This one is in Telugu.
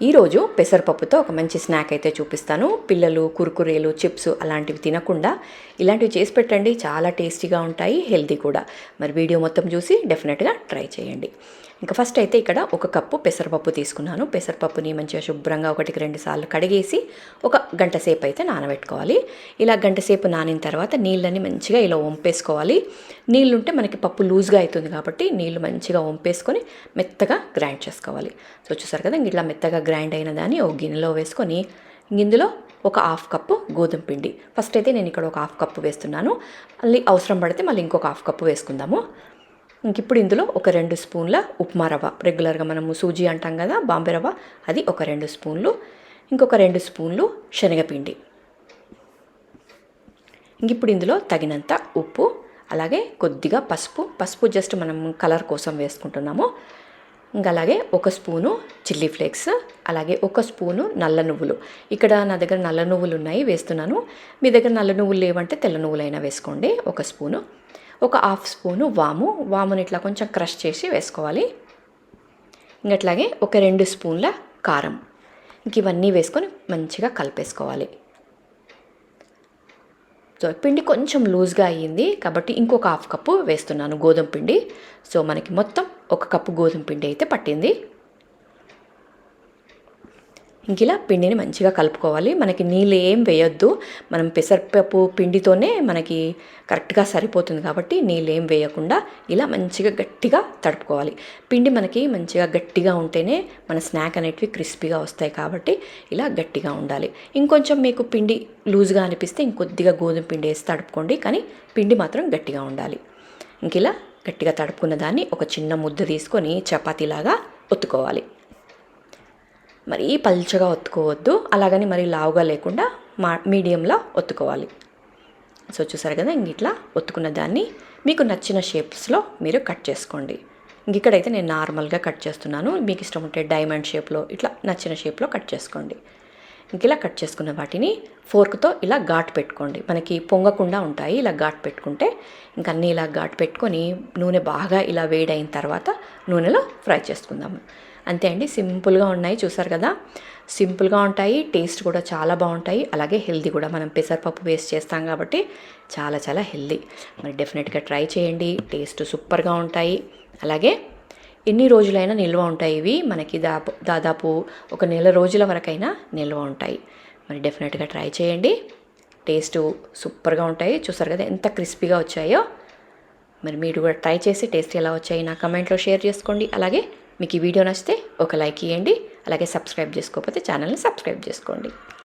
ఈరోజు పెసరపప్పుతో ఒక మంచి స్నాక్ అయితే చూపిస్తాను. పిల్లలు కుర్కురేలు, చిప్స్ అలాంటివి తినకుండా ఇలాంటివి చేసి పెట్టండి. చాలా టేస్టీగా ఉంటాయి, హెల్తీ కూడా. మరి వీడియో మొత్తం చూసి డెఫినెట్గా ట్రై చేయండి. ఇంకా ఫస్ట్ అయితే ఇక్కడ ఒక కప్పు పెసరపప్పు తీసుకున్నాను. పెసరపప్పుని మంచిగా శుభ్రంగా 1-2 సార్లు కడిగేసి ఒక గంట సేపు అయితే నానబెట్టుకోవాలి. ఇలా గంట సేపు నానిన తర్వాత నీళ్ళని మంచిగా ఇలా వంపేసుకోవాలి. నీళ్ళుంటే మనకి పప్పు లూజ్గా అవుతుంది కాబట్టి నీళ్ళు మంచిగా వంపేసుకొని మెత్తగా గ్రైండ్ చేసుకోవాలి. సో చూసారు కదా, ఇట్లా మెత్తగా గ్రైండ్ అయిన దాన్ని ఒక గిన్నెలో వేసుకొని ఇందులో ఒక 1/2 కప్పు గోధుమ పిండి. ఫస్ట్ అయితే నేను ఇక్కడ ఒక 1/2 కప్పు వేస్తున్నాను. మళ్ళీ అవసరం పడితే మళ్ళీ ఇంకొక 1/2 కప్పు వేసుకుందాము. ఇప్పుడు ఇందులో ఒక 2 స్పూన్ల ఉప్మా రవ్వ, రెగ్యులర్గా మనము సూజీ అంటాం కదా, బాంబే రవ్వ, అది ఒక 2 స్పూన్లు. ఇంకొక 2 స్పూన్లు శనగపిండి. ఇప్పుడు ఇందులో తగినంత ఉప్పు, అలాగే కొద్దిగా పసుపు జస్ట్ మనం కలర్ కోసం వేసుకుంటున్నాము. ఇంకా అలాగే 1 స్పూను చిల్లీ ఫ్లేక్స్, అలాగే 1 స్పూను నల్ల నువ్వులు. ఇక్కడ నా దగ్గర నల్ల నువ్వులు ఉన్నాయి, వేస్తున్నాను. మీ దగ్గర నల్ల నువ్వులు లేవంటే తెల్ల నువ్వులైనా వేసుకోండి. 1 స్పూను, ఒక 1/2 స్పూను వాముని ఇట్లా కొంచెం క్రష్ చేసి వేసుకోవాలి. ఇంకట్లాగే ఒక 2 స్పూన్ల కారం. ఇవన్నీ వేసుకొని మంచిగా కలిపేసుకోవాలి. సో పిండి కొంచెం లూజ్గా అయ్యింది కాబట్టి ఇంకొక 1/2 కప్పు వేస్తున్నాను గోధుమ పిండి. సో మనకి మొత్తం 1 కప్పు గోధుమ పిండి అయితే పట్టింది. ఇలా పిండిని మంచిగా కలుపుకోవాలి. మనకి నీళ్ళు ఏం వేయొద్దు, మనం పెసరపప్పు పిండితోనే మనకి కరెక్ట్గా సరిపోతుంది కాబట్టి నీళ్ళు ఏం వేయకుండా ఇలా మంచిగా గట్టిగా తడుపుకోవాలి. పిండి మనకి మంచిగా గట్టిగా ఉంటేనే మన స్నాక్ అనేటివి క్రిస్పీగా వస్తాయి కాబట్టి ఇలా గట్టిగా ఉండాలి. ఇంకొంచెం మీకు పిండి లూజ్గా అనిపిస్తే ఇంకొద్దిగా గోధుమ పిండి వేసి తడుపుకోండి, కానీ పిండి మాత్రం గట్టిగా ఉండాలి. ఇలా గట్టిగా తడుపుకున్న దాన్ని ఒక చిన్న ముద్ద తీసుకొని చపాతీలాగా ఒత్తుకోవాలి. మరీ పల్చగా ఒత్తుకోవద్దు, అలాగని మరీ లావుగా లేకుండా మీడియంలో ఒత్తుకోవాలి. సో చూసారు కదా, ఇట్లా ఒత్తుకున్న దాన్ని మీకు నచ్చిన షేప్స్లో మీరు కట్ చేసుకోండి. ఇక్కడైతే నేను నార్మల్గా కట్ చేస్తున్నాను. మీకు ఇష్టం ఉంటే డైమండ్ షేప్లో ఇట్లా నచ్చిన షేప్లో కట్ చేసుకోండి. ఇలా కట్ చేసుకున్న వాటిని ఫోర్క్తో ఇలా ఘాటు పెట్టుకోండి. మనకి పొంగకుండా ఉంటాయి. ఇలా ఘాటు పెట్టుకుంటే అన్నీ ఇలా ఘాటు పెట్టుకొని నూనె బాగా ఇలా వేడైన తర్వాత నూనెలో ఫ్రై చేసుకుందాము. అంతే అండి, సింపుల్గా ఉన్నాయి. చూసారు కదా, సింపుల్గా ఉంటాయి, టేస్ట్ కూడా చాలా బాగుంటాయి, అలాగే హెల్తీ కూడా. మనం పెసరపప్పు వేస్ట్ చేస్తాం కాబట్టి చాలా చాలా హెల్తీ. మరి డెఫినెట్గా ట్రై చేయండి, టేస్ట్ సూపర్గా ఉంటాయి. అలాగే ఎన్ని రోజులైనా నిల్వ ఉంటాయి. ఇవి మనకి దాదాపు 1 నెల రోజుల వరకైనా నిల్వ ఉంటాయి. మరి డెఫినెట్గా ట్రై చేయండి, టేస్ట్ సూపర్గా ఉంటాయి. చూసారు కదా ఎంత క్రిస్పీగా వచ్చాయో. మరి మీరు కూడా ట్రై చేసి టేస్ట్ ఎలా వచ్చాయి నా కమెంట్లో షేర్ చేసుకోండి. అలాగే మీకు ఈ వీడియో నచ్చితే ఒక లైక్ ఇవ్వండి. అలాగే సబ్స్క్రైబ్ చేసుకోకపోతే ఛానల్ని సబ్స్క్రైబ్ చేసుకోండి.